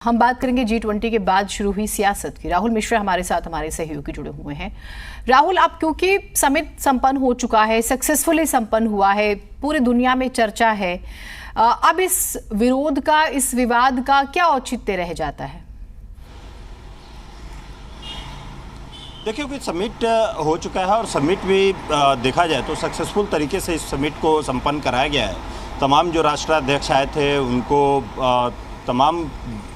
हम बात करेंगे G20 के बाद शुरू हुई सियासत की। राहुल मिश्रा हमारे साथ हमारे सहयोगी जुड़े हुए हैं। राहुल, अब क्योंकि समिट संपन्न हो चुका है, सक्सेसफुली संपन्न हुआ है, पूरी दुनिया में चर्चा है, अब इस विरोध का, इस विवाद का क्या औचित्य रह जाता है? देखिए कि समिट हो चुका है और समिट भी देखा जाए तो सक्सेसफुल तरीके से इस समिट को संपन्न कराया गया है। तमाम जो राष्ट्राध्यक्ष आए थे उनको तमाम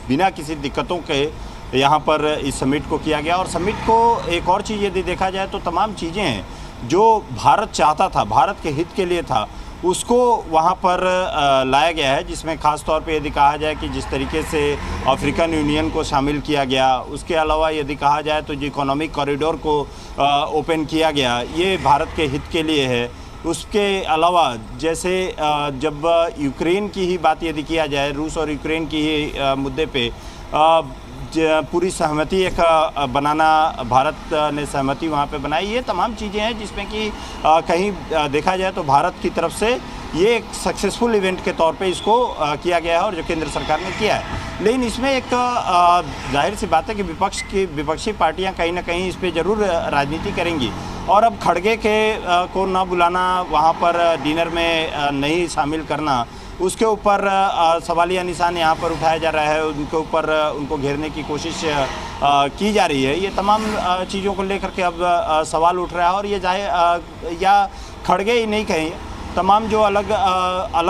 बिना किसी दिक्कतों के यहाँ पर इस समिट को किया गया। और समिट को एक और चीज़ यदि देखा जाए तो तमाम चीज़ें हैं जो भारत चाहता था, भारत के हित के लिए था, उसको वहाँ पर लाया गया है। जिसमें ख़ास तौर पे यदि कहा जाए कि जिस तरीके से अफ्रीकन यूनियन को शामिल किया गया, उसके अलावा यदि कहा जाए तो जो इकोनॉमिक कॉरिडोर को ओपन किया गया, ये भारत के हित के लिए है। उसके अलावा जैसे जब यूक्रेन की ही बात यदि किया जाए, रूस और यूक्रेन की ही मुद्दे पे पूरी सहमति एक बनाना, भारत ने सहमति वहाँ पे बनाई। ये तमाम चीज़ें हैं जिसमें कि कहीं देखा जाए तो भारत की तरफ से ये एक सक्सेसफुल इवेंट के तौर पे इसको किया गया है और जो केंद्र सरकार ने किया है। लेकिन इसमें एक जाहिर सी बात है कि विपक्षी पार्टियां कहीं ना कहीं इस पर ज़रूर राजनीति करेंगी। और अब खड़गे के को ना बुलाना, वहाँ पर डिनर में नहीं शामिल करना, उसके ऊपर सवालिया निशान यहाँ पर उठाया जा रहा है, उनके ऊपर उनको घेरने की कोशिश की जा रही है। ये तमाम चीज़ों को लेकर के अब सवाल उठ रहा है। और ये या खड़गे ही नहीं कहीं, तमाम जो अलग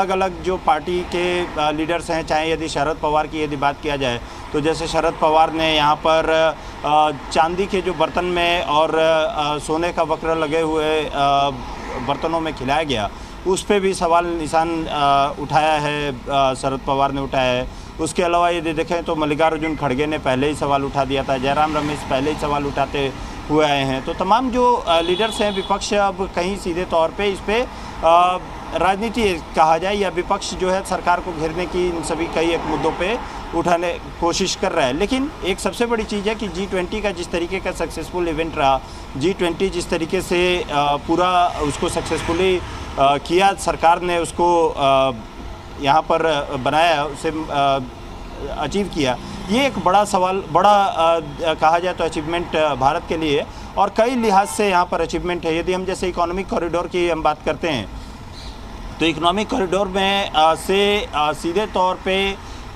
अलग जो पार्टी के लीडर्स हैं, चाहे यदि शरद पवार की यदि बात किया जाए तो जैसे शरद पवार ने यहाँ पर चांदी के जो बर्तन में और सोने का वक्र लगे हुए बर्तनों में खिलाया गया, उस पे भी सवाल निशान उठाया है, शरद पवार ने उठाया है। उसके अलावा यदि देखें तो मल्लिकार्जुन खड़गे ने पहले ही सवाल उठा दिया था, जयराम रमेश पहले ही सवाल उठाते हुए आए हैं। तो तमाम जो लीडर्स हैं विपक्ष, अब कहीं सीधे तौर पे इस पे राजनीति कहा जाए या विपक्ष जो है सरकार को घेरने की इन सभी कई एक मुद्दों पे उठाने कोशिश कर रहा है। लेकिन एक सबसे बड़ी चीज़ है कि G20 का जिस तरीके का सक्सेसफुल इवेंट रहा, G20 जिस तरीके से पूरा उसको सक्सेसफुली किया, सरकार ने उसको यहाँ पर बनाया, उसे अचीव किया, ये एक बड़ा सवाल, कहा जाए तो अचीवमेंट भारत के लिए और कई लिहाज से यहाँ पर अचीवमेंट है। यदि हम जैसे इकोनॉमिक कॉरिडोर की हम बात करते हैं तो इकोनॉमिक कॉरिडोर में सीधे तौर पे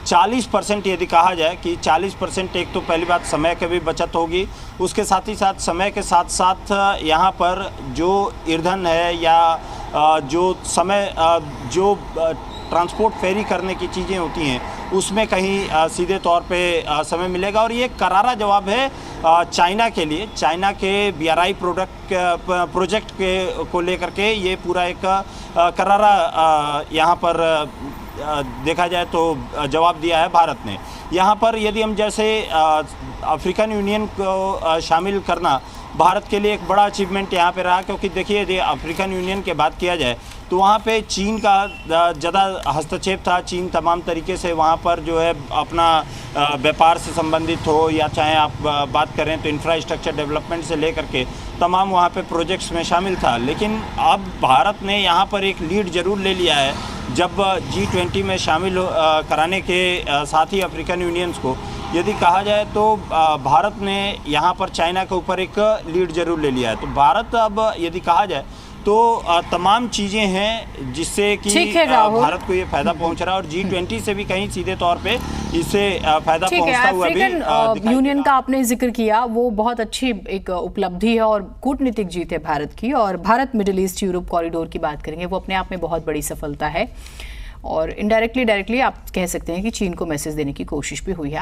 40% यदि कहा जाए कि 40%, एक तो पहली बात समय की भी बचत होगी, उसके साथ ही साथ समय के साथ साथ यहाँ पर जो ईंधन है या जो समय जो ट्रांसपोर्ट फेरी करने की चीज़ें होती हैं, उसमें कहीं सीधे तौर पे समय मिलेगा। और ये करारा जवाब है चाइना के लिए, चाइना के BRI प्रोजेक्ट को लेकर के ये पूरा एक करारा यहाँ पर देखा जाए तो जवाब दिया है भारत ने। यहाँ पर यदि हम जैसे अफ्रीकन यूनियन को शामिल करना भारत के लिए एक बड़ा अचीवमेंट यहाँ पे रहा, क्योंकि देखिए यदि अफ्रीकन यूनियन की बात किया जाए तो वहाँ पे चीन का ज़्यादा हस्तक्षेप था। चीन तमाम तरीके से वहाँ पर जो है अपना व्यापार से संबंधित हो या चाहे आप बात करें तो इंफ्रास्ट्रक्चर डेवलपमेंट से लेकर के तमाम वहाँ पे प्रोजेक्ट्स में शामिल था। लेकिन अब भारत ने यहाँ पर एक लीड ज़रूर ले लिया है जब G20 में शामिल कराने के साथ ही अफ्रीकन यूनियंस को यदि कहा जाए तो भारत ने यहाँ पर चाइना के ऊपर एक लीड ज़रूर ले लिया है। तो भारत अब यदि कहा जाए तो तमाम चीज़ें हैं जिससे कि भारत को ये फायदा पहुंच रहा है और G20 से भी कहीं सीधे तौर पे इससे फायदा पहुंचता हुआ भी अफ्रीकन यूनियन का आपने जिक्र किया, वो बहुत अच्छी एक उपलब्धि है और कूटनीतिक जीत है भारत की। और Bharat middle east Europe corridor की बात करेंगे, वो अपने आप में बहुत बड़ी सफलता है और इनडायरेक्टली डायरेक्टली आप कह सकते हैं कि चीन को मैसेज देने की कोशिश भी हुई है।